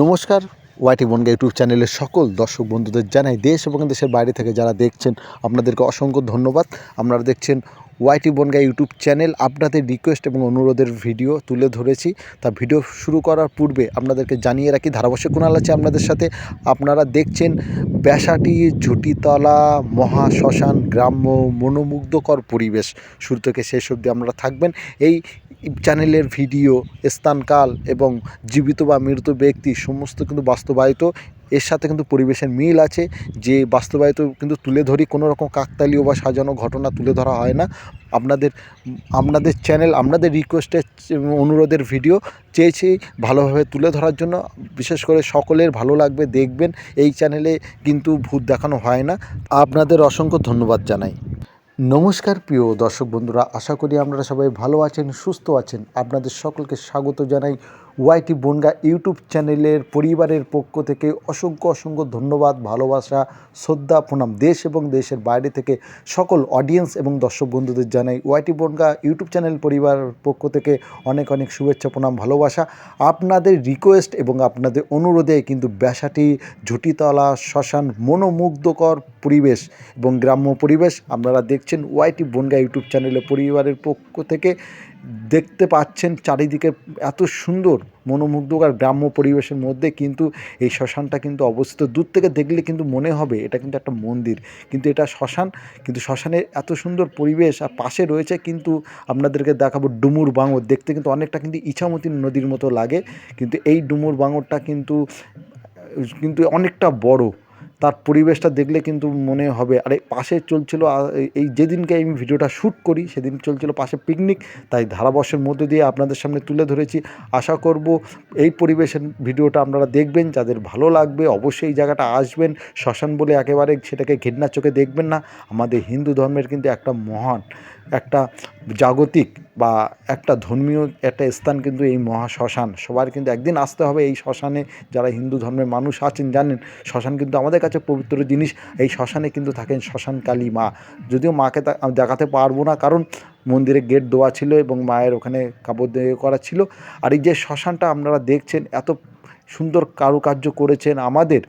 নমস্কার। ওয়াইটি বনগা ইউটিউব চ্যানেলের সকল দর্শক বন্ধুদের জানাই দেশ এবং দেশের বাইরে থেকে যারা দেখছেন আপনাদেরকে অসংখ্য ধন্যবাদ। আপনারা দেখছেন ওয়াইটি বনগা ইউটিউব চ্যানেল। আপনাদের রিকোয়েস্ট এবং অনুরোধের ভিডিও তুলে ধরেছি। তা ভিডিও শুরু করার পূর্বে আপনাদেরকে জানিয়ে রাখি ধারাভাষ্য কুণাল আছে আপনাদের সাথে। আপনারা দেখছেন ব্যাসাটি ঝুটিতলা মহা শ্মশান গ্রাম্য মনোমুগ্ধকর পরিবেশ। শুরু থেকে শেষ অবধি আপনারা থাকবেন। এই চ্যানেলের ভিডিও স্থানকাল এবং জীবিত বা মৃত ব্যক্তি সমস্ত কিন্তু বাস্তবায়িত। এর সাথে কিন্তু পরিবেশের মিল আছে, যে বাস্তবায়িত কিন্তু তুলে ধরি। কোনো রকম কাকতালীয় বা সাজানো ঘটনা তুলে ধরা হয় না। আপনাদের চ্যানেল আপনাদের রিকোয়েস্টের অনুরোধের ভিডিও চেয়েছি ভালোভাবে তুলে ধরার জন্য। বিশেষ করে সকলের ভালো লাগবে, দেখবেন। এই চ্যানেলে কিন্তু ভূত দেখানো হয় না। আপনাদের অসংখ্য ধন্যবাদ জানাই। নমস্কার প্রিয় দর্শক বন্ধুরা, আশা করি আপনারা সবাই ভালো আছেন, সুস্থ আছেন। আপনাদের সকলকে স্বাগত জানাই ওয়াইটি বনগা ইউটিউব চ্যানেলের পরিবারের পক্ষ থেকে। অসংখ্য অসংখ্য ধন্যবাদ, ভালোবাসা, শ্রদ্ধা, প্রণাম। দেশ এবং দেশের বাইরে থেকে সকল অডিয়েন্স এবং দর্শক বন্ধুদের জানাই ওয়াইটি বনগা ইউটিউব চ্যানেল পরিবারের পক্ষ থেকে অনেক অনেক শুভেচ্ছা, প্রণাম, ভালোবাসা। আপনাদের রিকোয়েস্ট এবং আপনাদের অনুরোধে কিন্তু ব্যাসাটি ঝুটিতলা শ্মশান মনোমুগ্ধকর পরিবেশ এবং গ্রাম্য পরিবেশ আপনারা দেখছেন ওয়াইটি বনগা ইউটিউব চ্যানেলে পরিবারের পক্ষ থেকে। দেখতে পাচ্ছেন চারিদিকে এত সুন্দর মনোমুগ্ধকর গ্রাম্য পরিবেশের মধ্যে কিন্তু এই শ্মশানটা কিন্তু অবস্থিত। দূর থেকে দেখলে কিন্তু মনে হবে এটা কিন্তু একটা মন্দির, কিন্তু এটা শ্মশান। কিন্তু শ্মশানের এত সুন্দর পরিবেশ, আর পাশে রয়েছে কিন্তু আপনাদেরকে দেখাবো ডুমুর বাঙর। দেখতে কিন্তু অনেকটা কিন্তু ইছামতি নদীর মতো লাগে, কিন্তু এই ডুমুর বাঙরটা কিন্তু অনেকটা বড়। তার পরিবেশটা দেখলে কিন্তু মনে হবে। আর এই পাশে চলছিল এই যেদিনকে আমি ভিডিওটা শ্যুট করি সেদিন চলছিল পাশে পিকনিক, তাই ধারাবর্ষের মধ্যে দিয়ে আপনাদের সামনে তুলে ধরেছি। আশা করব এই পরিবেশের ভিডিওটা আপনারা দেখবেন, যাদের ভালো লাগবে অবশ্যই এই জায়গাটা আসবেন। শ্মশান বলে একেবারে সেটাকে ঘৃণার চোখে দেখবেন না। আমাদের হিন্দু ধর্মের কিন্তু একটা মহান, একটা জাগতিক বা একটা ধর্মীয় একটা স্থান কিন্তু এই মহা শ্মশান। সবার কিন্তু একদিন আসতে হবে এই শ্মশানে। যারা হিন্দু ধর্মের মানুষ আছেন জানেন শ্মশান কিন্তু আমাদের কাছে পবিত্র জিনিস। এই শ্মশানে কিন্তু থাকেন শ্মশান কালী মা। যদিও মাকে দেখাতে পারবো না, কারণ মন্দিরে গেট দেওয়া ছিল এবং মায়ের ওখানে কাপড় দিয়ে করা ছিল। আর এই যে শ্মশানটা আপনারা দেখছেন, এত সুন্দর কারুকার্য করেছেন আমাদের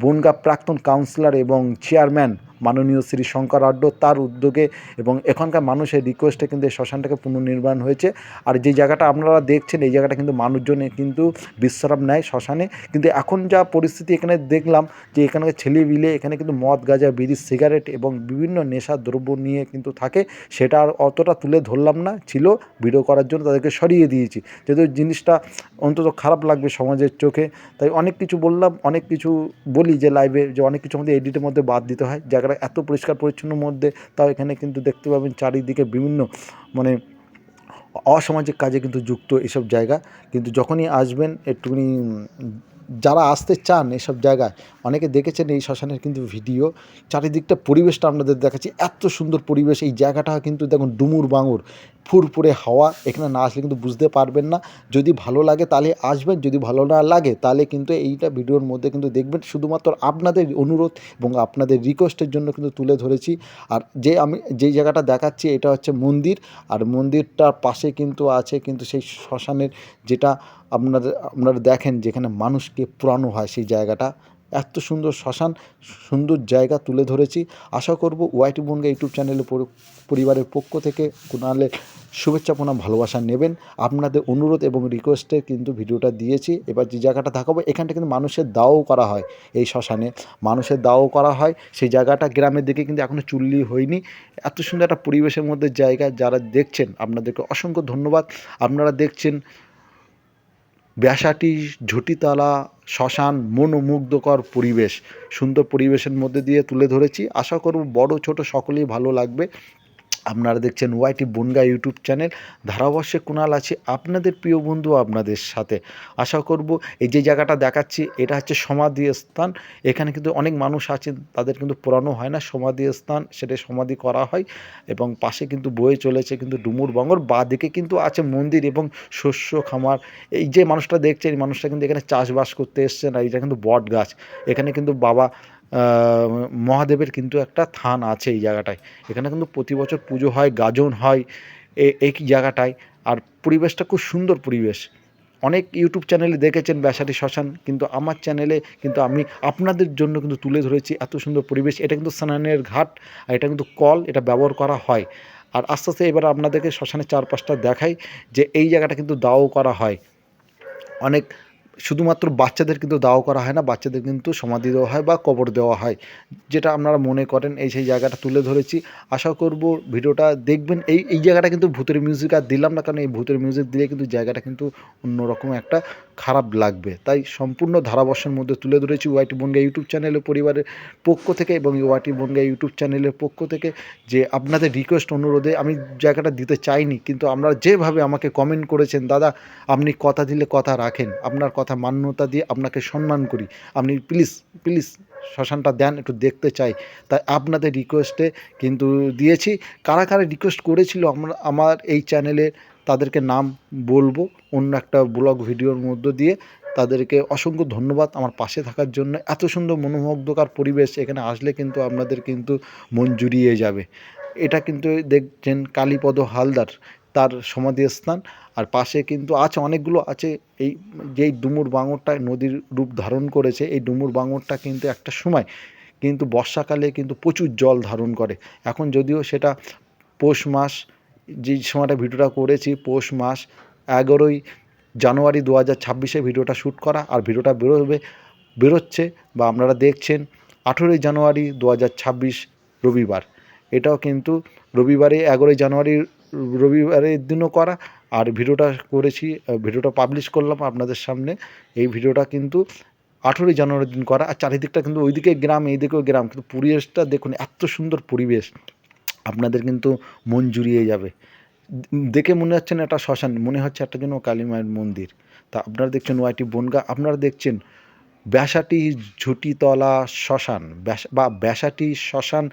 বনগা প্রাক্তন কাউন্সিলর এবং চেয়ারম্যান মাননীয় শ্রী শঙ্কর আড্ড, তার উদ্যোগে এবং এখানকার মানুষের রিকোয়েস্টে কিন্তু এই শ্মশানটাকে পুনর্নির্মাণ হয়েছে। আর যে জায়গাটা আপনারা দেখছেন এই জায়গাটা কিন্তু মানুষজন কিন্তু বিশ্রাম নেয় শ্মশানে। কিন্তু এখন যা পরিস্থিতি এখানে দেখলাম, যে এখানকার ছেলেপিলে এখানে কিন্তু মদ, গাঁজা, বিড়ি, সিগারেট এবং বিভিন্ন নেশার দ্রব্য নিয়ে কিন্তু থাকে। সেটা আর অতটা তুলে ধরলাম না, ছিল ভিডিও করার জন্য তাদেরকে সরিয়ে দিয়েছি, যেহেতু জিনিসটা অন্তত খারাপ লাগবে সমাজের চোখে। তাই অনেক কিছু বললাম, অনেক কিছু বলি যে লাইভে, যে অনেক কিছু আমাদের এডিটের মধ্যে বাদ দিতে হয়। জায়গাটা এত পরিষ্কার পরিচ্ছন্নর মধ্যে তাও এখানে কিন্তু দেখতে পাবেন চারিদিকে বিভিন্ন মানে অসামাজিক কাজে কিন্তু যুক্ত এসব জায়গা। কিন্তু যখনই আসবেন একটুখানি যারা আসতে চান এসব জায়গায়, অনেকে দেখেছেন এই শ্মশানের কিন্তু ভিডিও, চারিদিকটা পরিবেশটা আপনাদের দেখাচ্ছি। এত সুন্দর পরিবেশ। এই জায়গাটা কিন্তু দেখুন ডুমুর বাঙর, ফুরফুরে হাওয়া। এখানে না আসলে কিন্তু বুঝতে পারবেন না। যদি ভালো লাগে তাহলে আসবেন, যদি ভালো না লাগে তাহলে কিন্তু এইটা ভিডিওর মধ্যে কিন্তু দেখবেন। শুধুমাত্র আপনাদের অনুরোধ এবং আপনাদের রিকোয়েস্টের জন্য কিন্তু তুলে ধরেছি। আর আমি যেই জায়গাটা দেখাচ্ছি এটা হচ্ছে মন্দির, আর মন্দিরটার পাশে কিন্তু আছে কিন্তু সেই শ্মশানের, যেটা আপনারা দেখেন যেখানে মানুষকে পোড়ানো হয় সেই জায়গাটা। এত সুন্দর শ্মশান, সুন্দর জায়গা তুলে ধরেছি। আশা করব ওয়াইটি বনগা ইউটিউব চ্যানেলে পরিবারের পক্ষ থেকে কুণালের শুভেচ্ছা, প্রণাম, ভালোবাসা নেবেন। আপনাদের অনুরোধ এবং রিকোয়েস্টে কিন্তু ভিডিওটা দিয়েছি। এবার যে জায়গাটা দেখাবো, এখানটা কিন্তু মানুষের দাওও করা হয়। এই শ্মশানে মানুষের দাওও করা হয়। সেই জায়গাটা গ্রামের দিকে কিন্তু এখনও চুল্লি হয়নি। এত সুন্দর একটা পরিবেশের মধ্যে জায়গা। যারা দেখছেন আপনাদেরকে অসংখ্য ধন্যবাদ। আপনারা দেখছেন ব্যাসাটি ঝুটিতলা শ্মশান মনোমুগ্ধকর পরিবেশ। সুন্দর পরিবেশের মধ্যে দিয়ে তুলে ধরেছি। আশা করব বড় ছোট সকলেই ভালো লাগবে। আপনারা দেখছেন ওয়াইটি বনগা ইউটিউব চ্যানেল। ধারাবর্ষে কুণাল আছে আপনাদের প্রিয় বন্ধু আপনাদের সাথে। আশা করব এই যে জায়গাটা দেখাচ্ছি এটা হচ্ছে সমাধি স্থান। এখানে কিন্তু অনেক মানুষ আছেন, তাদের কিন্তু পোড়ানো হয় না, সমাধি স্থান, সেটা সমাধি করা হয়। এবং পাশে কিন্তু বয়ে চলেছে কিন্তু ডুমুর বাঙর। বাঁদিকে কিন্তু আছে মন্দির এবং শস্য খামার। এই যে মানুষটা দেখছেন এই মানুষটা কিন্তু এখানে চাষবাস করতে এসছেন। আর এটা কিন্তু বট গাছ। এখানে কিন্তু বাবা মহাদেবের কিন্তু একটা থান আছে এই জায়গাটায়। এখানে কিন্তু প্রতি বছর পুজো হয়, গাজন হয় এই জায়গাটায়। আর পরিবেশটা খুব সুন্দর পরিবেশ। অনেক ইউটিউব চ্যানেলে দেখেছেন ব্যাসাটি শ্মশান, কিন্তু আমার চ্যানেলে কিন্তু আমি আপনাদের জন্য কিন্তু তুলে ধরেছি এত সুন্দর পরিবেশ। এটা কিন্তু স্নানের ঘাট, আর এটা কিন্তু কল, এটা ব্যবহার করা হয়। আর আস্তে আস্তে এবার আপনাদেরকে শ্মশানের চারপাশটা দেখাই, যে এই জায়গাটা কিন্তু দাহ করা হয় অনেক, শুধুমাত্র বাচ্চাদের কিন্তু দাহ করা হয় না, বাচ্চাদের কিন্তু সমাধি দেওয়া হয় বা কবর দেওয়া হয়, যেটা আপনারা মনে করেন। এই সেই জায়গাটা তুলে ধরেছি, আশা করব ভিডিওটা দেখবেন। এই জায়গাটা কিন্তু ভূতের মিউজিক আর দিলাম না, কারণ এই ভূতের মিউজিক দিলে কিন্তু জায়গাটা কিন্তু অন্যরকম একটা খারাপ লাগবে, তাই সম্পূর্ণ ধারাবর্ষের মধ্যে তুলে ধরেছি ওয়াইটি বনগাঁ ইউটিউব চ্যানেলের পরিবারের পক্ষ থেকে এবং ওয়াইটি বনগাঁ ইউটিউব চ্যানেলের পক্ষ থেকে, যে আপনাদের রিকোয়েস্ট অনুরোধে আমি জায়গাটা দিতে চাইনি, কিন্তু আপনারা যেভাবে আমাকে কমেন্ট করেছেন, দাদা আপনি কথা দিলে কথা রাখেন, আপনার কথা মান্যতা দিয়ে আপনাকে সম্মান করি, আপনি প্লিজ প্লিজ শ্মশানটা দেন, একটু দেখতে চাই, তাই আপনাদের রিকোয়েস্টে কিন্তু দিয়েছি। কারা কারা রিকোয়েস্ট করেছিল আমার এই চ্যানেলে তাদেরকে নাম বলবো অন্য একটা ব্লগ ভিডিওর মধ্য দিয়ে। তাদেরকে অসংখ্য ধন্যবাদ আমার পাশে থাকার জন্য। এত সুন্দর মনোমুগ্ধকর পরিবেশ, এখানে আসলে কিন্তু আপনাদের কিন্তু মন জুড়িয়ে যাবে। এটা কিন্তু দেখছেন কালীপদ হালদার, তার সমাধিস্থান, আর পাশে কিন্তু আছে অনেকগুলো আছে। এই যেই ডুমুর বাঙরটা নদীর রূপ ধারণ করেছে, এই ডুমুর বাঙরটা কিন্তু একটা সময় কিন্তু বর্ষাকালে কিন্তু প্রচুর জল ধারণ করে। এখন যদিও সেটা পৌষ মাস, যে সময়টা ভিডিওটা করেছি পৌষ মাস 11ই জানুয়ারি 2026 ভিডিওটা শ্যুট করা, আর ভিডিওটা বেরোচ্ছে বা আপনারা দেখছেন 18ই জানুয়ারি 2026 রবিবার। এটাও কিন্তু রবিবারে 11ই জানুয়ারি রবিবারের দিনও করা, আর ভিডিওটা করেছি, ভিডিওটা পাবলিশ করলাম আপনাদের সামনে। এই ভিডিওটা কিন্তু 18ই জানুয়ারির দিন করা, আর চারিদিকটা কিন্তু ওইদিকে গ্রাম এইদিকেও গ্রাম, কিন্তু পরিবেশটা দেখুন এত সুন্দর পরিবেশ, আপনাদের কিন্তু মন জুড়িয়ে যাবে। দেখে মনে হচ্ছে না এটা শ্মশান, মনে হচ্ছে একটা যেন কালী মায়ের মন্দির। তা আপনারা দেখছেন ওয়াইটি বনগাঁ, আপনারা দেখছেন ব্যাসাটি ঝুটিতলা শ্মশান, ব্যাসাটি শ্মশান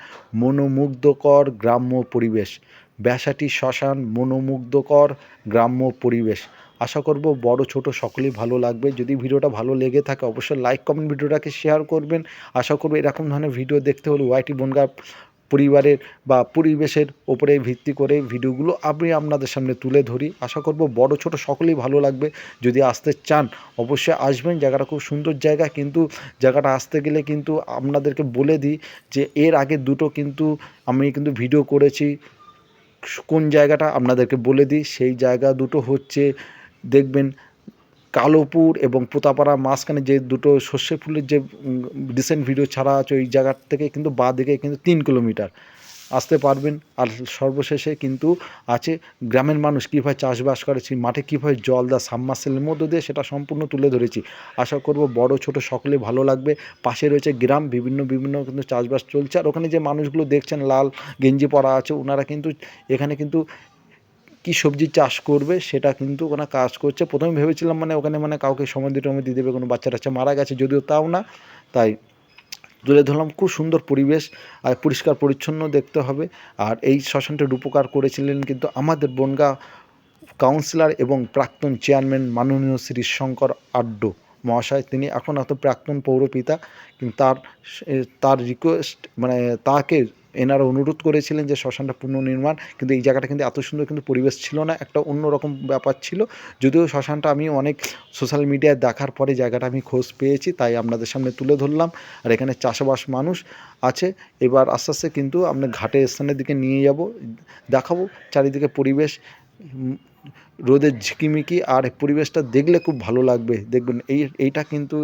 মনোমুগ্ধকর গ্রাম্য পরিবেশ। ব্যাসাটি শ্মশান মনোমুগ্ধকর গ্রাম্য পরিবেশ। আশা করব বড় ছোট সকলেই ভালো লাগবে। যদি ভিডিওটা ভালো লেগে থাকে অবশ্যই লাইক কমেন্ট ভিডিওটাকে শেয়ার করবেন। আশা করব এরকম ধরনের ভিডিও দেখতে হলে ওয়াইটি বনগাঁ পরিবারের বা পরিবেশের ওপরে ভিত্তি করে ভিডিওগুলো আমি আপনাদের সামনে তুলে ধরি। আশা করব বড় ছোট সকলেই ভালো লাগবে। যদি আসতে চান অবশ্যই আসবেন, জায়গাটা খুব সুন্দর জায়গা, কিন্তু জায়গাটা আসতে গেলে কিন্তু আপনাদেরকে বলে দিই যে এর আগে দুটো কিন্তু আমি কিন্তু ভিডিও করেছি। কোন জায়গাটা আপনাদেরকে বলে দিই, সেই জায়গা দুটো হচ্ছে দেখবেন কালোপুর এবং পোতাপাড়া মাঝখানে যে দুটো সর্ষে ফুলের যে রিসেন্ট ভিডিও ছাড়া আছে, ওই জায়গার থেকে কিন্তু বাঁ দিকে কিন্তু 3 কিলোমিটার আসতে পারবেন। আর সর্বশেষে কিন্তু আছে গ্রামের মানুষ কীভাবে চাষবাস করে, সেই মাঠে কীভাবে জল দেয় সাবমার্সিবলের মধ্য দিয়ে, সেটা সম্পূর্ণ তুলে ধরেছি। আশা করব বড় ছোট সকলে ভালো লাগবে। পাশে রয়েছে গ্রাম, বিভিন্ন কিন্তু চাষবাস চলছে, আর ওখানে যে মানুষগুলো দেখছেন লাল গেঞ্জি পরা আছে, ওনারা কিন্তু এখানে কিন্তু কী সবজি চাষ করবে সেটা কিন্তু ওখানে কাজ করছে। প্রথমে ভেবেছিলাম ওখানে কাউকে সমাধি দেবে, কোনো বাচ্চা টাচ্চা মারা গেছে, যদিও তাও না, তাই তুলে ধরলাম। খুব সুন্দর পরিবেশ আর পরিষ্কার পরিচ্ছন্ন দেখতে হবে। আর এই শ্মশানটির রূপকার করেছিলেন কিন্তু আমাদের বনগাঁ কাউন্সিলর এবং প্রাক্তন চেয়ারম্যান মাননীয় শ্রী শঙ্কর আড্ড মহাশয়। তিনি এখন প্রাক্তন পৌরপিতা, কিন্তু তার রিকোয়েস্ট তাকে এনারা অনুরোধ করেছিলেন যে শ্মশানটা পুনর্নির্মাণ, কিন্তু এই জায়গাটা কিন্তু এত সুন্দর কিন্তু পরিবেশ ছিল না, একটা অন্যরকম ব্যাপার ছিল। যদিও শ্মশানটা আমি অনেক সোশ্যাল মিডিয়ায় দেখার পরে জায়গাটা আমি খোঁজ পেয়েছি, তাই আপনাদের সামনে তুলে ধরলাম। আর এখানে চাষবাস মানুষ আছে। এবার আস্তে আস্তে কিন্তু আমরা ঘাটের স্থানের দিকে নিয়ে যাব, দেখাবো চারিদিকে পরিবেশ, রোদের ঝিকিমিকি, আর পরিবেশটা দেখলে খুব ভালো লাগবে। দেখবেন এইটা কিন্তু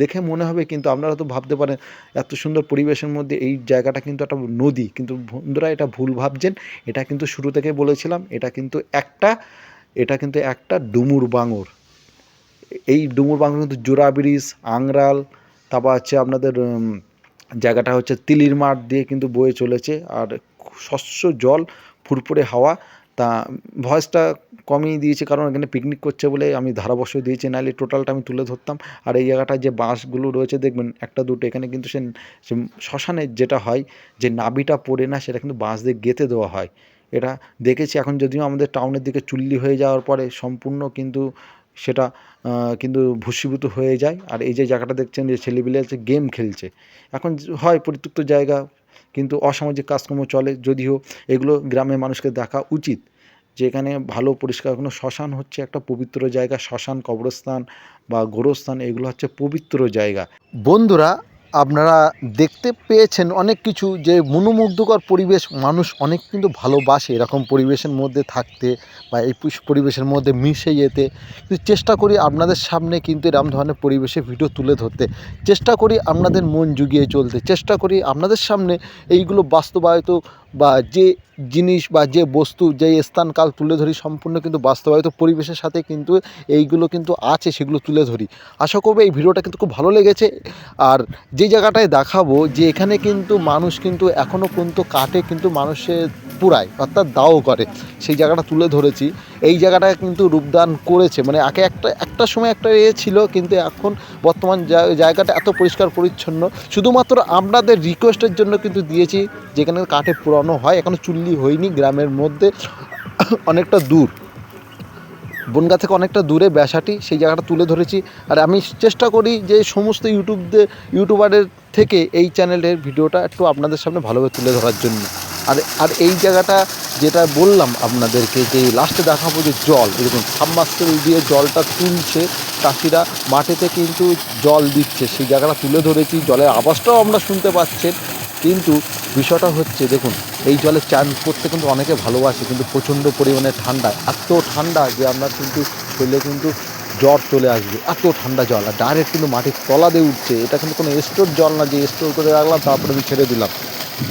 দেখে মনে হবে, কিন্তু আপনারা তো ভাবতে পারেন এত সুন্দর পরিবেশের মধ্যে এই জায়গাটা কিন্তু একটা নদী, কিন্তু বন্ধুরা এটা ভুল ভাবছেন। এটা কিন্তু শুরু থেকে বলেছিলাম, এটা কিন্তু একটা ডুমুর বাঙর। এই ডুমুর বাঙর কিন্তু জোড়া ব্রিজ, আংরাল, তারপর হচ্ছে আপনাদের জায়গাটা হচ্ছে তিলির মাঠ দিয়ে কিন্তু বয়ে চলেছে, আর স্বচ্ছ জল, ফুরফুরে হাওয়া। তা ভয়েসটা কমিয়ে দিয়েছি কারণ এখানে পিকনিক করছে বলে আমি ধারাবর্ষ দিয়েছি, নাহলে টোটালটা আমি তুলে ধরতাম। আর এই জায়গাটায় যে বাঁশগুলো রয়েছে দেখবেন একটা দুটো, এখানে কিন্তু সে শ্মশানে যেটা হয় যে নাবিটা পড়ে না, সেটা কিন্তু বাঁশ দিয়ে গেঁথে দেওয়া হয়। এটা দেখেছি। এখন যদিও আমাদের টাউনের দিকে চুল্লি হয়ে যাওয়ার পরে সম্পূর্ণ কিন্তু সেটা কিন্তু ভূষীভূত হয়ে যায়। আর এই যে জায়গাটা দেখছেন যে ছেলেপিলে আছে গেম খেলছে, এখন হয় পরিত্যক্ত জায়গা, কিন্তু অসামাজিক কাজকর্ম চলে, যদিও এগুলো গ্রামের মানুষকে দেখা উচিত। যেখানে ভালো পরিষ্কার কোনো শ্মশান হচ্ছে একটা পবিত্র জায়গা। শ্মশান, কবরস্থান বা গোরস্থান এগুলো হচ্ছে পবিত্র জায়গা। বন্ধুরা, আপনারা দেখতে পেয়েছেন অনেক কিছু, যে মনোমুগ্ধকর পরিবেশ। মানুষ অনেক কিন্তু ভালোবাসে এরকম পরিবেশের মধ্যে থাকতে বা এই পরিবেশের মধ্যে মিশে যেতে। কিন্তু চেষ্টা করি আপনাদের সামনে কিন্তু এরকম ধরনের পরিবেশে ভিডিও তুলে ধরতে, চেষ্টা করি আপনাদের মন জুগিয়ে চলতে, চেষ্টা করি আপনাদের সামনে এইগুলো বাস্তবায়িত বা যে জিনিস বা যে বস্তু, যে স্থানকাল তুলে ধরি সম্পূর্ণ কিন্তু বাস্তবায়িত পরিবেশের সাথে কিন্তু এইগুলো কিন্তু আছে, সেগুলো তুলে ধরি। আশা করব এই ভিডিওটা কিন্তু খুব ভালো লেগেছে। আর যে জায়গাটায় দেখাবো, যে এখানে কিন্তু মানুষ কিন্তু এখনও পর্যন্ত কাঠে কিন্তু মানুষের পুরায়, অর্থাৎ দাও করে, সেই জায়গাটা তুলে ধরেছি। এই জায়গাটা কিন্তু রূপদান করেছে, মানে আগে একটা সময় একটা ছিল, কিন্তু এখন বর্তমান জায়গাটা এত পরিষ্কার পরিচ্ছন্ন। শুধুমাত্র আপনাদের রিকোয়েস্টের জন্য কিন্তু দিয়েছি, যেখানে কাঠে পুরানো হয়, এখনও চুল্লি হয়নি, গ্রামের মধ্যে অনেকটা দূর, বনগাঁ থেকে অনেকটা দূরে ব্যাসাটি, সেই জায়গাটা তুলে ধরেছি। আর আমি চেষ্টা করি যে সমস্ত ইউটিউবারের থেকে এই চ্যানেলের ভিডিওটা একটু আপনাদের সামনে ভালোভাবে তুলে ধরার জন্য। আর এই জায়গাটা যেটা বললাম আপনাদেরকে, যে লাস্টে দেখাবো যে জল, এরকম সাবমার্সিবল দিয়ে জলটা তুলছে, চাষিরা মাঠেতে কিন্তু জল দিচ্ছে, সেই জায়গাটা তুলে ধরেছি। জলের আওয়াজটাও আমরা শুনতে পাচ্ছেন। কিন্তু বিষয়টা হচ্ছে, দেখুন, এই জলে চান করতে কিন্তু অনেকে ভালোবাসে, কিন্তু প্রচণ্ড পরিমাণে ঠান্ডা, এত ঠান্ডা যে আপনার কিন্তু শরীরে কিন্তু জ্বর চলে আসবে, এত ঠান্ডা জল। আর ডাইরেক্ট কিন্তু মাটির তলা দিয়ে উঠছে, এটা কিন্তু কোনো স্টোর জল না যে স্টোর করে রাখলাম তারপরে আমি ছেড়ে দিলাম।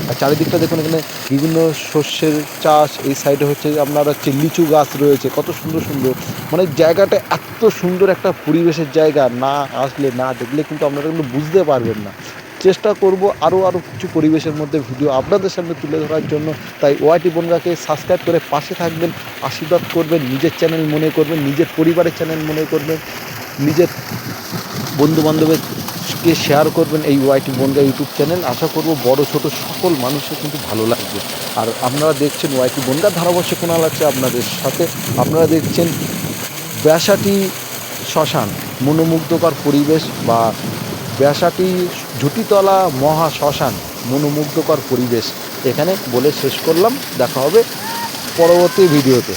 আর চারিদিকটা দেখুন, এখানে বিভিন্ন শস্যের চাষ, এই সাইডে হচ্ছে আপনার হচ্ছে লিচু গাছ রয়েছে, কত সুন্দর সুন্দর, মানে জায়গাটা এত সুন্দর একটা পরিবেশের জায়গা, না আসলে না দেখলে কিন্তু আপনারা কিন্তু বুঝতে পারবেন না। চেষ্টা করব আরও কিছু পরিবেশের মধ্যে ভিডিও আপনাদের সামনে তুলে ধরার জন্য। তাই ওয়াইটি বনগাঁকে সাবস্ক্রাইব করে পাশে থাকবেন, আশীর্বাদ করবেন, নিজের চ্যানেল মনে করবেন, নিজের পরিবারের চ্যানেল মনে করবেন, নিজের বন্ধুবান্ধবকে শেয়ার করবেন এই ওয়াইটি বনগাঁ ইউটিউব চ্যানেল। আশা করব বড় ছোট সকল মানুষের কিন্তু ভালো লাগবে। আর আপনারা দেখছেন ওয়াইটি বনগাঁ ধারাবর্ষে কোনাল আছে আপনাদের সাথে। আপনারা দেখছেন ব্যাসাটি শ্মশান, মনোমুগ্ধকর পরিবেশ, বা ব্যাসাটি ঝুটিতলা মহা শ্মশান, মনোমুগ্ধকর পরিবেশ। এখানে বলে শেষ করলাম, দেখা হবে পরবর্তী ভিডিওতে।